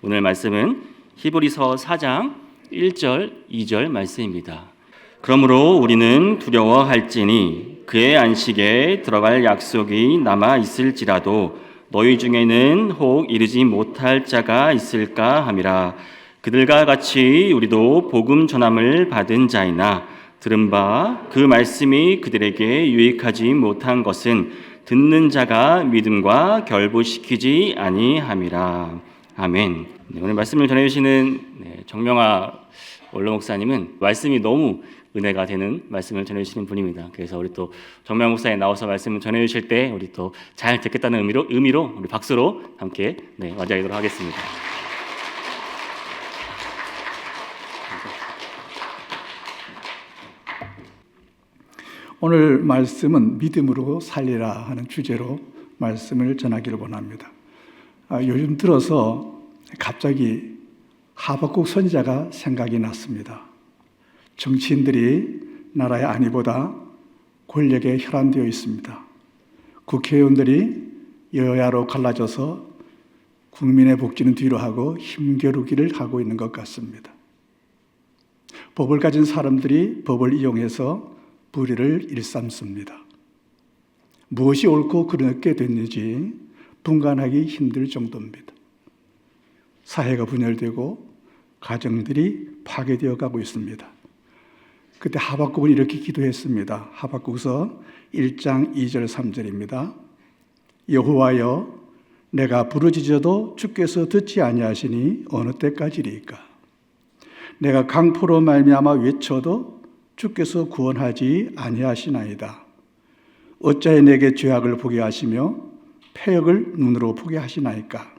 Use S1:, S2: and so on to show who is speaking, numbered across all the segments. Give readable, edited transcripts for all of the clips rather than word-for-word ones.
S1: 오늘 말씀은 히브리서 4장 1절, 2절 말씀입니다. 그러므로 우리는 두려워할지니 그의 안식에 들어갈 약속이 남아 있을지라도 너희 중에는 혹 이르지 못할 자가 있을까 함이라. 그들과 같이 우리도 복음 전함을 받은 자이나 들은 바 그 말씀이 그들에게 유익하지 못한 것은 듣는 자가 믿음과 결부시키지 아니함이라. 아멘. 오늘 말씀을 전해주시는 정명아 원로 목사님은 말씀이 너무 은혜가 되는 말씀을 전해주시는 분입니다. 그래서 우리 또 정명아 목사에 나와서 말씀을 전해주실 때 우리 또 잘 듣겠다는 의미로 우리 박수로 함께 맞이하도록 하겠습니다.
S2: 오늘 말씀은 믿음으로 살리라 하는 주제로 말씀을 전하기를 원합니다. 요즘 들어서 갑자기 하박국 선지자가 생각이 났습니다. 정치인들이 나라의 안위보다 권력에 혈안되어 있습니다. 국회의원들이 여야로 갈라져서 국민의 복지는 뒤로 하고 힘겨루기를 하고 있는 것 같습니다. 법을 가진 사람들이 법을 이용해서 불의를 일삼습니다. 무엇이 옳고 그렇게 됐는지 분간하기 힘들 정도입니다. 사회가 분열되고 가정들이 파괴되어 가고 있습니다. 그때 하박국은 이렇게 기도했습니다. 하박국서 1장 2절 3절입니다. 여호와여, 내가 부르짖어도 주께서 듣지 아니하시니 어느 때까지리이까? 내가 강포로 말미암아 외쳐도 주께서 구원하지 아니하시나이다. 어찌하여 내게 죄악을 보게 하시며 패역을 눈으로 보게 하시나이까?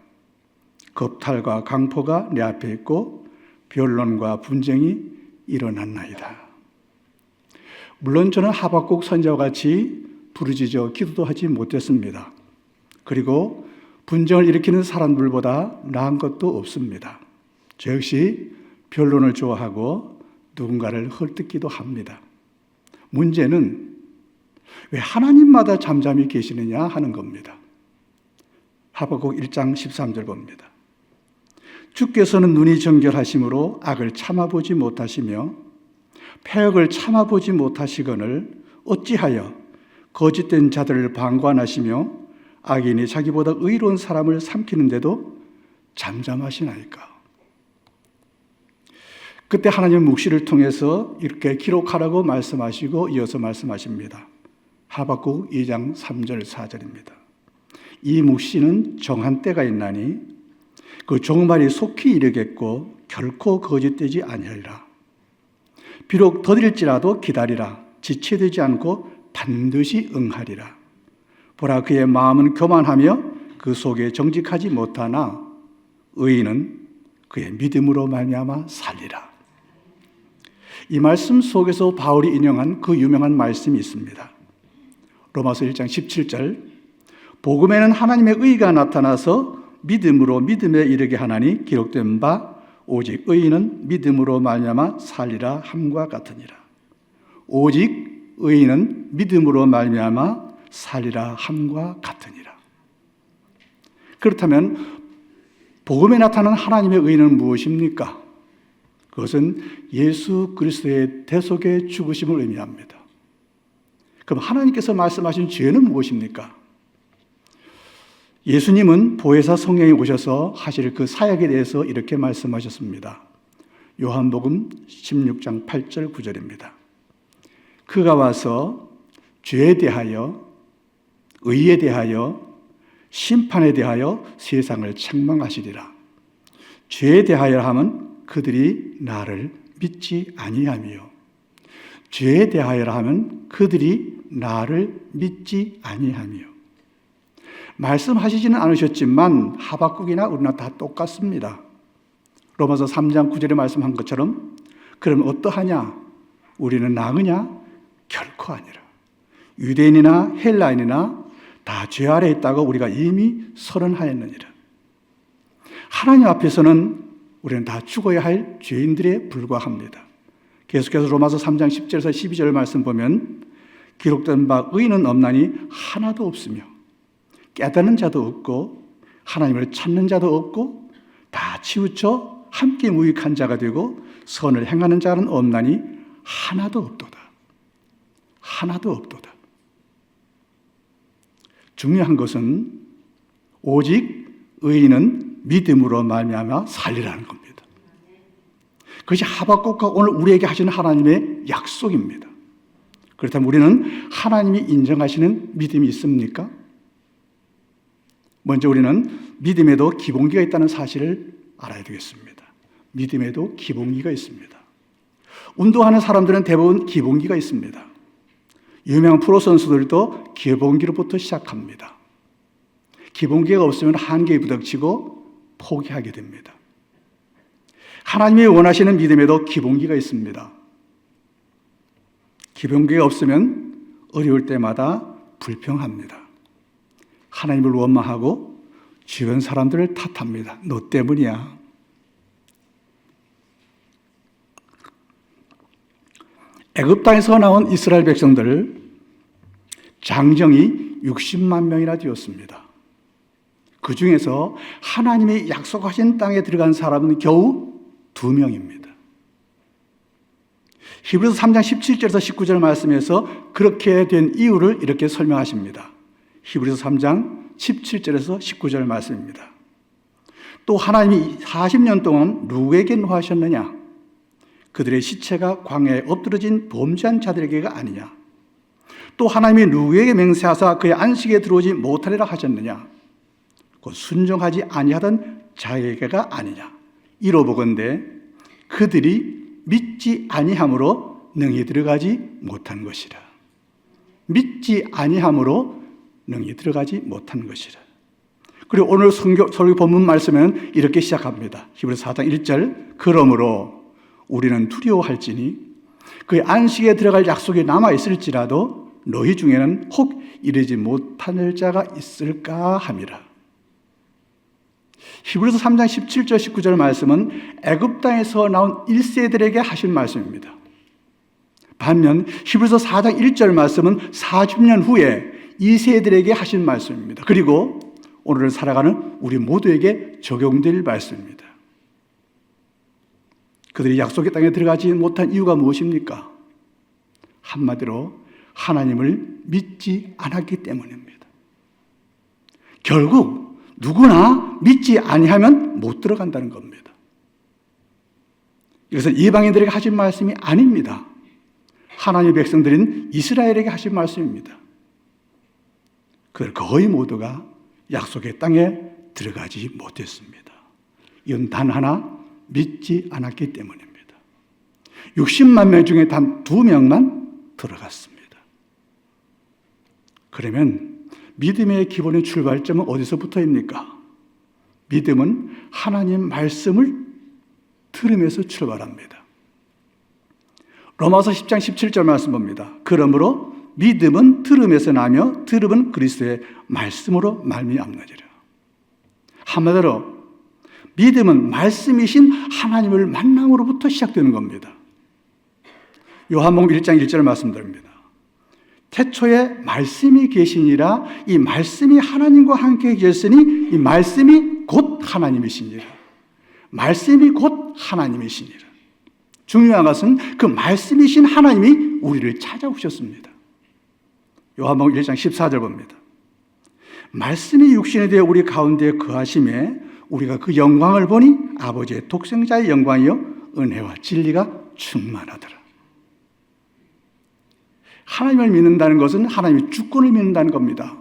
S2: 겁탈과 강포가 내 앞에 있고 변론과 분쟁이 일어났나이다. 물론 저는 하박국 선지자와 같이 부르짖어 기도도 하지 못했습니다. 그리고 분쟁을 일으키는 사람들보다 나은 것도 없습니다. 저 역시 변론을 좋아하고 누군가를 헐뜯기도 합니다. 문제는 왜 하나님마다 잠잠히 계시느냐 하는 겁니다. 하박국 1장 13절 봅니다. 주께서는 눈이 정결하심으로 악을 참아보지 못하시며 패역을 참아보지 못하시거늘 어찌하여 거짓된 자들을 방관하시며 악인이 자기보다 의로운 사람을 삼키는데도 잠잠하시나이까? 그때 하나님 묵시를 통해서 이렇게 기록하라고 말씀하시고 이어서 말씀하십니다. 하박국 2장 3절 4절입니다. 이 묵시는 정한 때가 있나니 그 종말이 속히 이르겠고 결코 거짓되지 아니하리라. 비록 더딜지라도 기다리라. 지체되지 않고 반드시 응하리라. 보라, 그의 마음은 교만하며 그 속에 정직하지 못하나 의인은 그의 믿음으로 말미암아 살리라. 이 말씀 속에서 바울이 인용한 그 유명한 말씀이 있습니다. 로마서 1장 17절, 복음에는 하나님의 의가 나타나서 믿음으로 믿음에 이르게 하나니 기록된 바 오직 의인은 믿음으로 말미암아 살리라 함과 같으니라. 오직 의인은 믿음으로 말미암아 살리라 함과 같으니라. 그렇다면 복음에 나타난 하나님의 의는 무엇입니까? 그것은 예수 그리스도의 대속의 죽으심을 의미합니다. 그럼 하나님께서 말씀하신 죄는 무엇입니까? 예수님은 보혜사 성령이 오셔서 하실 그 사역에 대해서 이렇게 말씀하셨습니다. 요한복음 16장 8절 9절입니다. 그가 와서 죄에 대하여, 의에 대하여, 심판에 대하여 세상을 책망하시리라. 죄에 대하여 하면 그들이 나를 믿지 아니하며, 죄에 대하여 하면 그들이 나를 믿지 아니하며. 말씀하시지는 않으셨지만 하박국이나 우리나 다 똑같습니다. 로마서 3장 9절에 말씀한 것처럼 그럼 어떠하냐? 우리는 나으냐? 결코 아니라. 유대인이나 헬라인이나 다 죄 아래 있다고 우리가 이미 선언하였느니라. 하나님 앞에서는 우리는 다 죽어야 할 죄인들에 불과합니다. 계속해서 로마서 3장 10절에서 12절 말씀 보면 기록된 바 의인은 없나니 하나도 없으며 깨닫는 자도 없고 하나님을 찾는 자도 없고 다 다 치우쳐 함께 무익한 자가 되고 선을 행하는 자는 없나니 하나도 없도다. 하나도 없도다. 중요한 것은 오직 의인은 믿음으로 말미암아 살리라는 겁니다. 그것이 하박국과 오늘 우리에게 하시는 하나님의 약속입니다. 그렇다면 우리는 하나님이 인정하시는 믿음이 있습니까? 먼저 우리는 믿음에도 기본기가 있다는 사실을 알아야 되겠습니다. 믿음에도 기본기가 있습니다. 운동하는 사람들은 대부분 기본기가 있습니다. 유명한 프로 선수들도 기본기로부터 시작합니다. 기본기가 없으면 한계에 부닥치고 포기하게 됩니다. 하나님이 원하시는 믿음에도 기본기가 있습니다. 기본기가 없으면 어려울 때마다 불평합니다. 하나님을 원망하고 주변 사람들을 탓합니다. 너 때문이야. 애굽 땅에서 나온 이스라엘 백성들 장정이 60만 명이나 되었습니다. 그 중에서 하나님이 약속하신 땅에 들어간 사람은 겨우 2명입니다. 히브리서 3장 17절에서 19절 말씀에서 그렇게 된 이유를 이렇게 설명하십니다. 히브리서 3장 17절에서 19절 말씀입니다. 또 하나님이 40년 동안 누구에게 노하셨느냐? 그들의 시체가 광야에 엎드러진 범죄한 자들에게가 아니냐? 또 하나님이 누구에게 맹세하사 그의 안식에 들어오지 못하리라 하셨느냐? 곧 순종하지 아니하던 자에게가 아니냐? 이로보건대 그들이 믿지 아니함으로 능히 들어가지 못한 것이라. 믿지 아니함으로 능히 들어가지 못한 것이라. 그리고 오늘 설교 본문 말씀은 이렇게 시작합니다. 히브리서 4장 1절 그러므로 우리는 두려워할지니 그의 안식에 들어갈 약속이 남아있을지라도 너희 중에는 혹 이르지 못할 자가 있을까 함이라. 히브리서 3장 17절 19절 말씀은 애굽 땅에서 나온 1세들에게 하신 말씀입니다. 반면 히브리서 4장 1절 말씀은 40년 후에 2세들에게 하신 말씀입니다. 그리고 오늘을 살아가는 우리 모두에게 적용될 말씀입니다. 그들이 약속의 땅에 들어가지 못한 이유가 무엇입니까? 한마디로 하나님을 믿지 않았기 때문입니다. 결국 누구나 믿지 아니하면 못 들어간다는 겁니다. 이것은 이방인들에게 하신 말씀이 아닙니다. 하나님의 백성들인 이스라엘에게 하신 말씀입니다. 그들 거의 모두가 약속의 땅에 들어가지 못했습니다. 이건 단 하나 믿지 않았기 때문입니다. 60만 명 중에 단 2명만 들어갔습니다. 그러면 믿음의 기본의 출발점은 어디서부터입니까? 믿음은 하나님 말씀을 들으면서 출발합니다. 로마서 10장 17절 말씀 봅니다. 그러므로 믿음은 들음에서 나며 들음은 그리스도의 말씀으로 말미암느니라. 한마디로 믿음은 말씀이신 하나님을 만남으로부터 시작되는 겁니다. 요한복음 1장 1절 말씀드립니다. 태초에 말씀이 계시니라. 이 말씀이 하나님과 함께 계셨으니 이 말씀이 곧 하나님이시니라. 말씀이 곧 하나님이시니라. 중요한 것은 그 말씀이신 하나님이 우리를 찾아오셨습니다. 요한복음 1장 14절 봅니다. 말씀이 육신이 되어 우리 가운데 거하심에 우리가 그 영광을 보니 아버지의 독생자의 영광이요 은혜와 진리가 충만하더라. 하나님을 믿는다는 것은 하나님의 주권을 믿는다는 겁니다.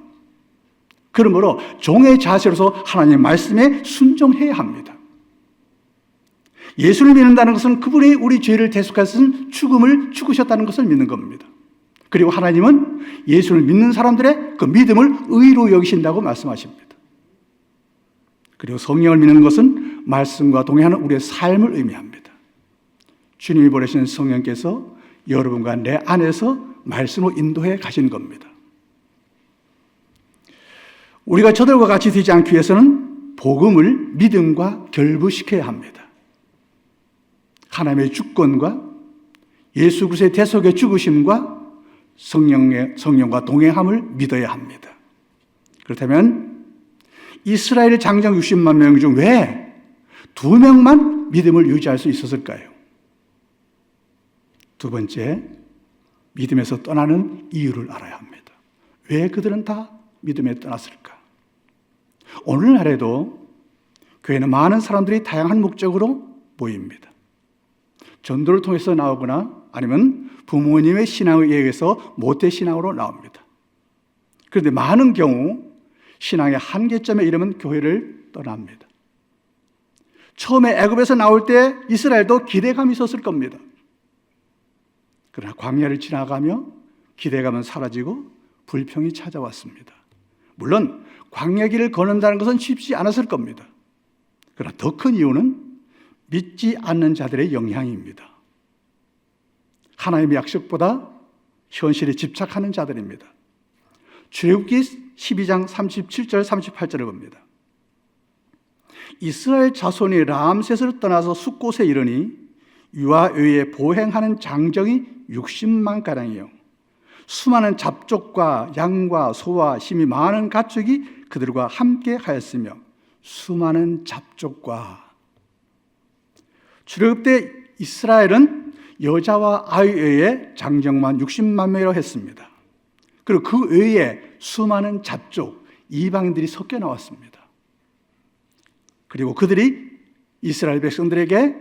S2: 그러므로 종의 자세로서 하나님의 말씀에 순종해야 합니다. 예수를 믿는다는 것은 그분이 우리 죄를 대속하신 죽음을 죽으셨다는 것을 믿는 겁니다. 그리고 하나님은 예수를 믿는 사람들의 그 믿음을 의로 여기신다고 말씀하십니다. 그리고 성령을 믿는 것은 말씀과 동행하는 우리의 삶을 의미합니다. 주님이 보내신 성령께서 여러분과 내 안에서 말씀으로 인도해 가시는 겁니다. 우리가 저들과 같이 되지 않기 위해서는 복음을 믿음과 결부시켜야 합니다. 하나님의 주권과 예수 그리스도의 대속의 죽으심과 성령과 동행함을 믿어야 합니다. 그렇다면 이스라엘 장정 60만 명 중 왜 두 명만 믿음을 유지할 수 있었을까요? 두 번째, 믿음에서 떠나는 이유를 알아야 합니다. 왜 그들은 다 믿음에 떠났을까? 오늘날에도 교회는 많은 사람들이 다양한 목적으로 모입니다. 전도를 통해서 나오거나 아니면 부모님의 신앙에 의해서 모태신앙으로 나옵니다. 그런데 많은 경우 신앙의 한계점에 이르면 교회를 떠납니다. 처음에 애굽에서 나올 때 이스라엘도 기대감이 있었을 겁니다. 그러나 광야를 지나가며 기대감은 사라지고 불평이 찾아왔습니다. 물론 광야길을 걷는다는 것은 쉽지 않았을 겁니다. 그러나 더 큰 이유는 믿지 않는 자들의 영향입니다. 하나님의 약속보다 현실에 집착하는 자들입니다. 출애굽기 12장 37절 38절을 봅니다. 이스라엘 자손이 람셋을 떠나서 숫곳에 이르니 유아 외에 보행하는 장정이 60만 가량이요 수많은 잡족과 양과 소와 심이 많은 가축이 그들과 함께 하였으며 수많은 잡족과 출애굽 때 이스라엘은 여자와 아이 외에 장정만 60만 명이라고 했습니다. 그리고 그 외에 수많은 잡족, 이방인들이 섞여 나왔습니다. 그리고 그들이 이스라엘 백성들에게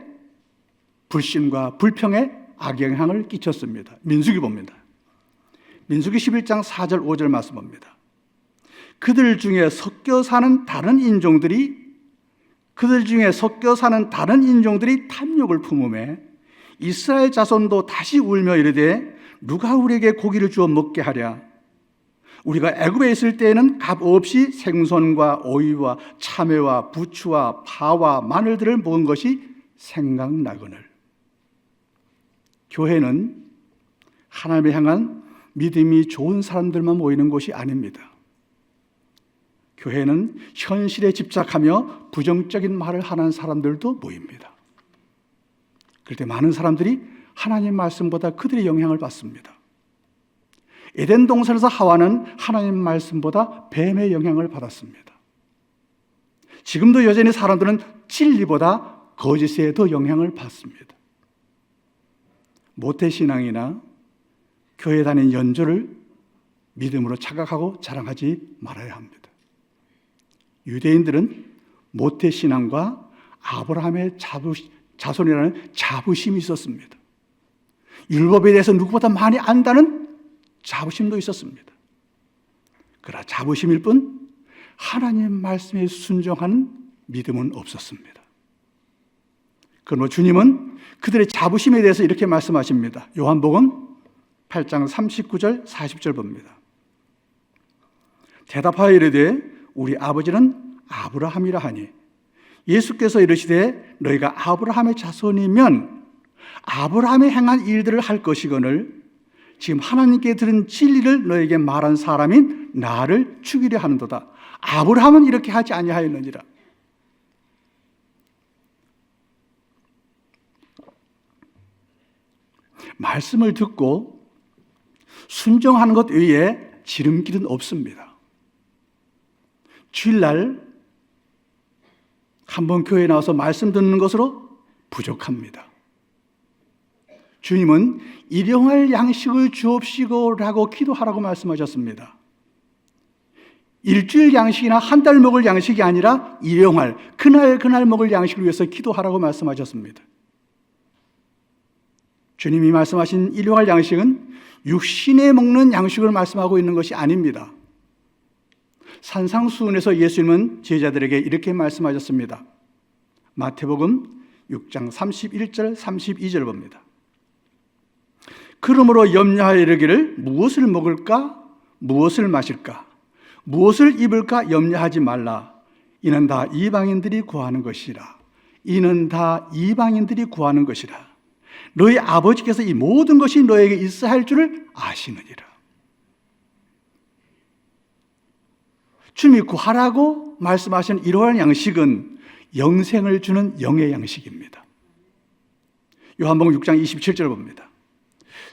S2: 불신과 불평에 악영향을 끼쳤습니다. 민수기 봅니다. 민수기 11장 4절 5절 말씀 봅니다. 그들 중에 섞여 사는 다른 인종들이 탐욕을 품음에 이스라엘 자손도 다시 울며 이르되 누가 우리에게 고기를 주어 먹게 하랴. 우리가 애굽에 있을 때에는 값 없이 생선과 오이와 참외와 부추와 파와 마늘들을 먹은 것이 생각나거늘. 교회는 하나님을 향한 믿음이 좋은 사람들만 모이는 곳이 아닙니다. 교회는 현실에 집착하며 부정적인 말을 하는 사람들도 모입니다. 그럴 때 많은 사람들이 하나님 말씀보다 그들의 영향을 받습니다. 에덴 동산에서 하와는 하나님 말씀보다 뱀의 영향을 받았습니다. 지금도 여전히 사람들은 진리보다 거짓에 더 영향을 받습니다. 모태신앙이나 교회 다닌 연조를 믿음으로 착각하고 자랑하지 말아야 합니다. 유대인들은 모태신앙과 아브라함의 자손이라는 자부심이 있었습니다. 율법에 대해서 누구보다 많이 안다는 자부심도 있었습니다. 그러나 자부심일 뿐 하나님 말씀에 순종하는 믿음은 없었습니다. 그러나 주님은 그들의 자부심에 대해서 이렇게 말씀하십니다. 요한복음 8장 39절 40절 봅니다. 대답하여 이르되 우리 아버지는 아브라함이라 하니 예수께서 이르시되 너희가 아브라함의 자손이면 아브라함이 행한 일들을 할 것이거늘 지금 하나님께 들은 진리를 너에게 말한 사람인 나를 죽이려 하는도다. 아브라함은 이렇게 하지 아니하였느니라. 말씀을 듣고 순종하는 것 외에 지름길은 없습니다. 주일날 한번 교회에 나와서 말씀 듣는 것으로 부족합니다. 주님은 일용할 양식을 주옵시고라고 기도하라고 말씀하셨습니다. 일주일 양식이나 한 달 먹을 양식이 아니라 일용할 그날 먹을 양식을 위해서 기도하라고 말씀하셨습니다. 주님이 말씀하신 일용할 양식은 육신에 먹는 양식을 말씀하고 있는 것이 아닙니다. 산상수훈에서 예수님은 제자들에게 이렇게 말씀하셨습니다. 마태복음 6장 31절 32절 봅니다. 그러므로 염려하여 이르기를 무엇을 먹을까 무엇을 마실까 무엇을 입을까 염려하지 말라. 이는 다 이방인들이 구하는 것이라. 너희 아버지께서 이 모든 것이 너에게 있어야 할 줄을 아시느니라. 주님이 구하라고 말씀하신 이러한 양식은 영생을 주는 영의 양식입니다. 요한복음 6장 27절 봅니다.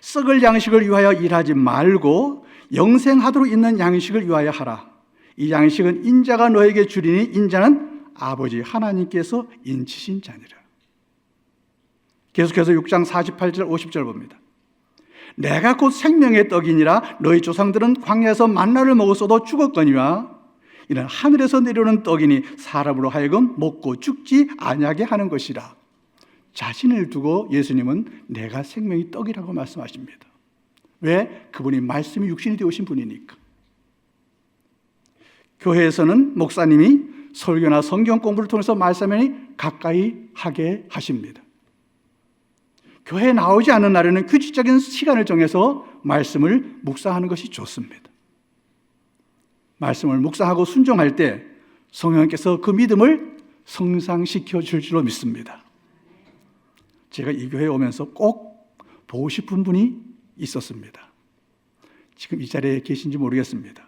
S2: 썩을 양식을 위하여 일하지 말고 영생하도록 있는 양식을 위하여 하라. 이 양식은 인자가 너에게 주리니 인자는 아버지 하나님께서 인치신 자니라. 계속해서 6장 48절 50절 봅니다. 내가 곧 생명의 떡이니라. 너희 조상들은 광야에서 만나를 먹었어도 죽었거니와 이는 하늘에서 내려오는 떡이니 사람으로 하여금 먹고 죽지 아니하게 하는 것이라. 자신을 두고 예수님은 내가 생명의 떡이라고 말씀하십니다. 왜? 그분이 말씀이 육신이 되오신 분이니까. 교회에서는 목사님이 설교나 성경 공부를 통해서 말씀을 가까이 하게 하십니다. 교회에 나오지 않는 날에는 규칙적인 시간을 정해서 말씀을 묵상하는 것이 좋습니다. 말씀을 묵상하고 순종할 때 성령께서 그 믿음을 성장시켜 줄 줄로 믿습니다. 제가 이 교회에 오면서 꼭 보고 싶은 분이 있었습니다. 지금 이 자리에 계신지 모르겠습니다.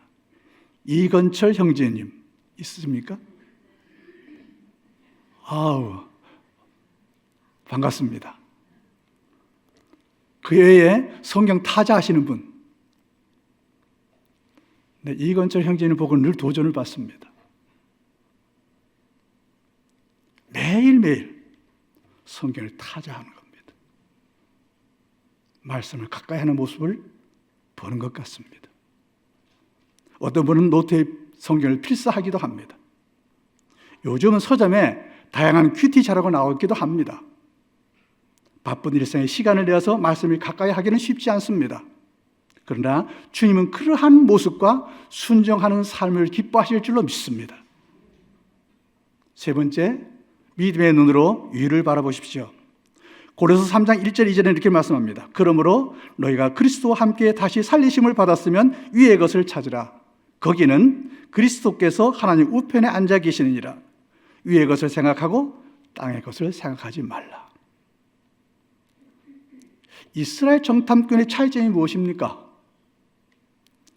S2: 이건철 형제님 있으십니까? 아우, 반갑습니다. 그 외에 성경 타자 하시는 분, 네, 이건철 형제님 보고 늘 도전을 받습니다. 매일매일 성경을 타자하는 겁니다. 말씀을 가까이 하는 모습을 보는 것 같습니다. 어떤 분은 노트에 성경을 필사하기도 합니다. 요즘은 서점에 다양한 큐티자라고 나오기도 합니다. 바쁜 일상에 시간을 내어서 말씀을 가까이 하기는 쉽지 않습니다. 그러나 주님은 그러한 모습과 순종하는 삶을 기뻐하실 줄로 믿습니다. 세 번째, 믿음의 눈으로 위를 바라보십시오. 고린도서 3장 1절 2절에 이렇게 말씀합니다. 그러므로 너희가 그리스도와 함께 다시 살리심을 받았으면 위의 것을 찾으라. 거기는 그리스도께서 하나님 우편에 앉아 계시느니라. 위의 것을 생각하고 땅의 것을 생각하지 말라. 이스라엘 정탐꾼의 차이점이 무엇입니까?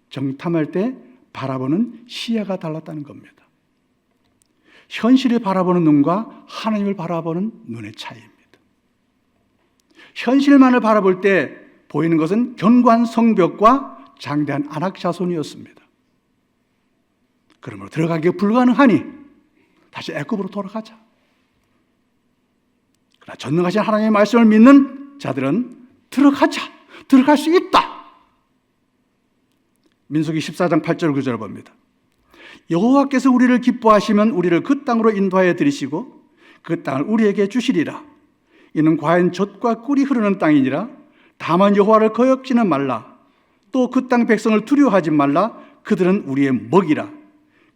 S2: 정탐할 때 바라보는 시야가 달랐다는 겁니다. 현실을 바라보는 눈과 하나님을 바라보는 눈의 차이입니다. 현실만을 바라볼 때 보이는 것은 견고한 성벽과 장대한 안악자손이었습니다. 그러므로 들어가기가 불가능하니 다시 애굽으로 돌아가자. 그러나 전능하신 하나님의 말씀을 믿는 자들은 들어가자, 들어갈 수 있다. 민수기 14장 8절 9절을 봅니다. 여호와께서 우리를 기뻐하시면 우리를 그 땅으로 인도하여 들이시고 그 땅을 우리에게 주시리라. 이는 과연 젖과 꿀이 흐르는 땅이니라. 다만 여호와를 거역지는 말라. 또 그 땅 백성을 두려워하지 말라. 그들은 우리의 먹이라.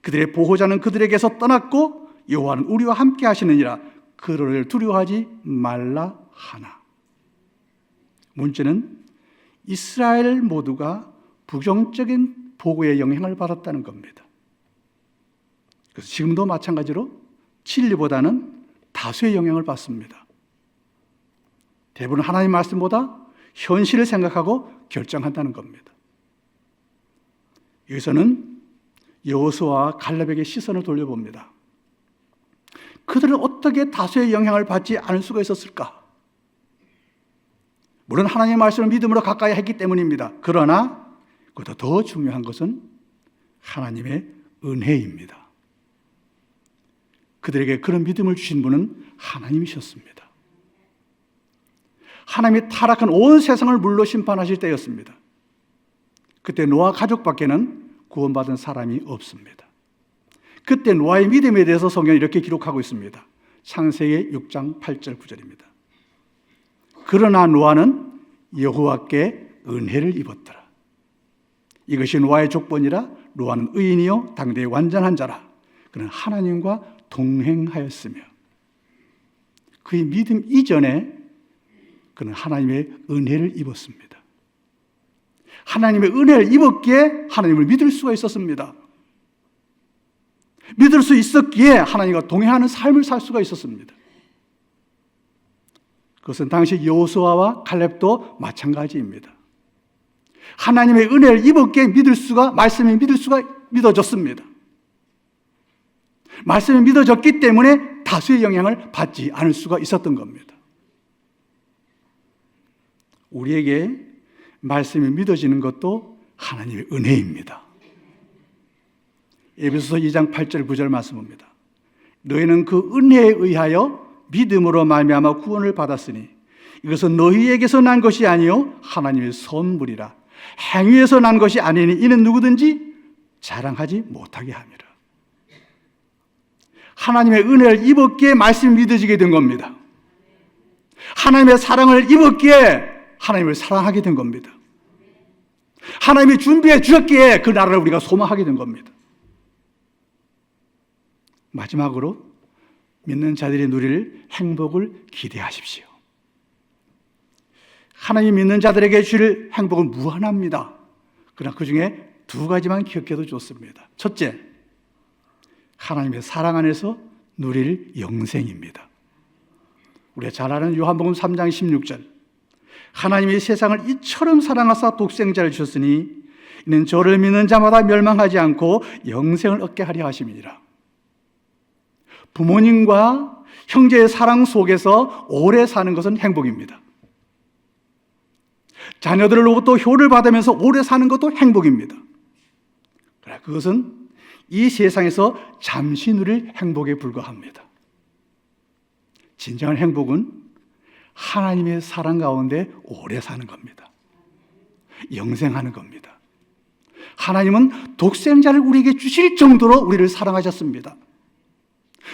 S2: 그들의 보호자는 그들에게서 떠났고 여호와는 우리와 함께 하시느니라. 그를 두려워하지 말라 하나. 문제는 이스라엘 모두가 부정적인 보고의 영향을 받았다는 겁니다. 그래서 지금도 마찬가지로 진리보다는 다수의 영향을 받습니다. 대부분 하나님 말씀보다 현실을 생각하고 결정한다는 겁니다. 여기서는 여호수아와 갈렙에게 시선을 돌려봅니다. 그들은 어떻게 다수의 영향을 받지 않을 수가 있었을까? 물론 하나님의 말씀을 믿음으로 가까이 했기 때문입니다. 그러나 그보다 더 중요한 것은 하나님의 은혜입니다. 그들에게 그런 믿음을 주신 분은 하나님이셨습니다. 하나님이 타락한 온 세상을 물로 심판하실 때였습니다. 그때 노아 가족밖에는 구원받은 사람이 없습니다. 그때 노아의 믿음에 대해서 성경이 이렇게 기록하고 있습니다. 창세기 6장 8절 9절입니다. 그러나 노아는 여호와께 은혜를 입었더라. 이것이 노아의 족본이라. 노아는 의인이요 당대의 완전한 자라. 그는 하나님과 동행하였으며 그의 믿음 이전에 그는 하나님의 은혜를 입었습니다. 하나님의 은혜를 입었기에 하나님을 믿을 수가 있었습니다. 믿을 수 있었기에 하나님과 동행하는 삶을 살 수가 있었습니다. 그것은 당시 여호수아와 갈렙도 마찬가지입니다. 하나님의 은혜를 입었기에 말씀이 믿어졌습니다. 말씀이 믿어졌기 때문에 다수의 영향을 받지 않을 수가 있었던 겁니다. 우리에게 말씀이 믿어지는 것도 하나님의 은혜입니다. 에베소서 2장 8절 9절 말씀입니다. 너희는 그 은혜에 의하여 믿음으로 말미암아 구원을 받았으니 이것은 너희에게서 난 것이 아니요 하나님의 선물이라. 행위에서 난 것이 아니니 이는 누구든지 자랑하지 못하게 함이라. 하나님의 은혜를 입었기에 말씀이 믿어지게 된 겁니다. 하나님의 사랑을 입었기에 하나님을 사랑하게 된 겁니다. 하나님이 준비해 주셨기에 그 나라를 우리가 소망하게 된 겁니다. 마지막으로 믿는 자들이 누릴 행복을 기대하십시오. 하나님 믿는 자들에게 주실 행복은 무한합니다. 그러나 그 중에 두 가지만 기억해도 좋습니다. 첫째, 하나님의 사랑 안에서 누릴 영생입니다. 우리가 잘 아는 요한복음 3장 16절, 하나님이 세상을 이처럼 사랑하사 독생자를 주셨으니 이는 저를 믿는 자마다 멸망하지 않고 영생을 얻게 하려 하심이니라. 부모님과 형제의 사랑 속에서 오래 사는 것은 행복입니다. 자녀들로부터 효를 받으면서 오래 사는 것도 행복입니다. 그러나 그것은 이 세상에서 잠시 누릴 행복에 불과합니다. 진정한 행복은 하나님의 사랑 가운데 오래 사는 겁니다. 영생하는 겁니다. 하나님은 독생자를 우리에게 주실 정도로 우리를 사랑하셨습니다.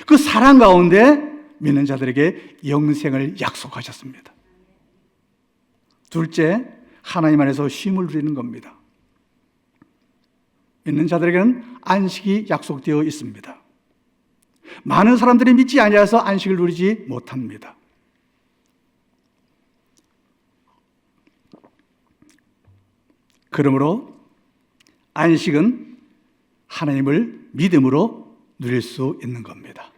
S2: 그 사랑 가운데 믿는 자들에게 영생을 약속하셨습니다. 둘째, 하나님 안에서 쉼을 누리는 겁니다. 믿는 자들에게는 안식이 약속되어 있습니다. 많은 사람들이 믿지 아니하여서 안식을 누리지 못합니다. 그러므로 안식은 하나님을 믿음으로 누릴 수 있는 겁니다.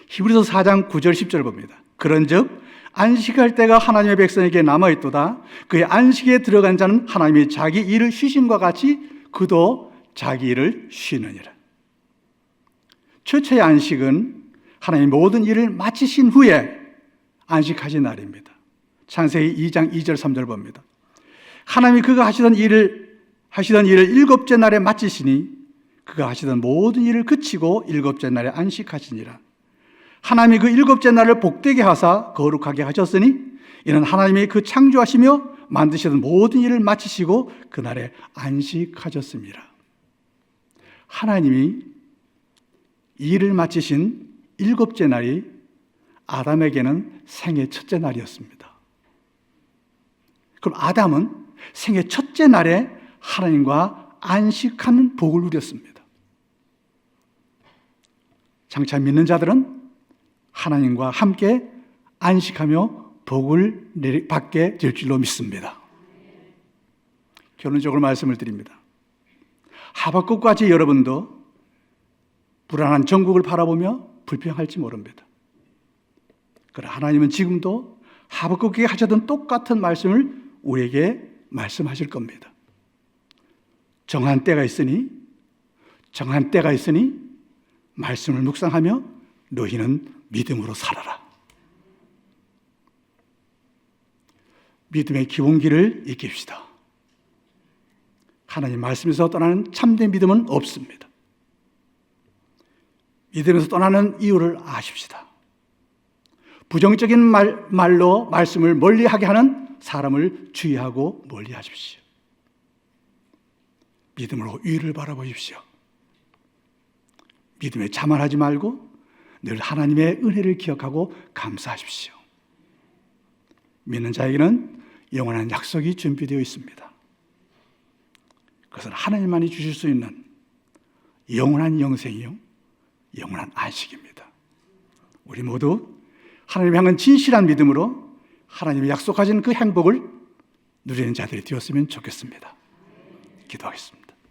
S2: 히브리서 4장 9절 10절 봅니다. 그런즉 안식할 때가 하나님의 백성에게 남아있도다. 그의 안식에 들어간 자는 하나님이 자기 일을 쉬심과 같이 그도 자기 일을 쉬느니라. 최초의 안식은 하나님이 모든 일을 마치신 후에 안식하신 날입니다. 창세기 2장 2절 3절 봅니다. 하나님이 그가 하시던 일을 일곱째 날에 마치시니 그가 하시던 모든 일을 그치고 일곱째 날에 안식하시니라. 하나님이 그 일곱째 날을 복되게 하사 거룩하게 하셨으니 이는 하나님이 그 창조하시며 만드시던 모든 일을 마치시고 그날에 안식하셨습니다. 하나님이 일을 마치신 일곱째 날이 아담에게는 생애 첫째 날이었습니다. 그럼 아담은 생애 첫째 날에 하나님과 안식하는 복을 누렸습니다. 장차 믿는 자들은 하나님과 함께 안식하며 복을 받게 될 줄로 믿습니다. 결론적으로 말씀을 드립니다. 하박국과 같이 여러분도 불안한 전국을 바라보며 불평할지 모릅니다. 그러나 하나님은 지금도 하박국에게 하셨던 똑같은 말씀을 우리에게 말씀하실 겁니다. 정한 때가 있으니 말씀을 묵상하며 너희는 믿음으로 살아라. 믿음의 기본기를 익힙시다. 하나님 말씀에서 떠나는 참된 믿음은 없습니다. 믿음에서 떠나는 이유를 아십시다. 부정적인 말로 말씀을 멀리하게 하는 사람을 주의하고 멀리하십시오. 믿음으로 위를 바라보십시오. 믿음에 자만하지 말고 늘 하나님의 은혜를 기억하고 감사하십시오. 믿는 자에게는 영원한 약속이 준비되어 있습니다. 그것은 하나님만이 주실 수 있는 영원한 영생이요, 영원한 안식입니다. 우리 모두 하나님을 향한 진실한 믿음으로 하나님이 약속하신 그 행복을 누리는 자들이 되었으면 좋겠습니다. 기도하겠습니다.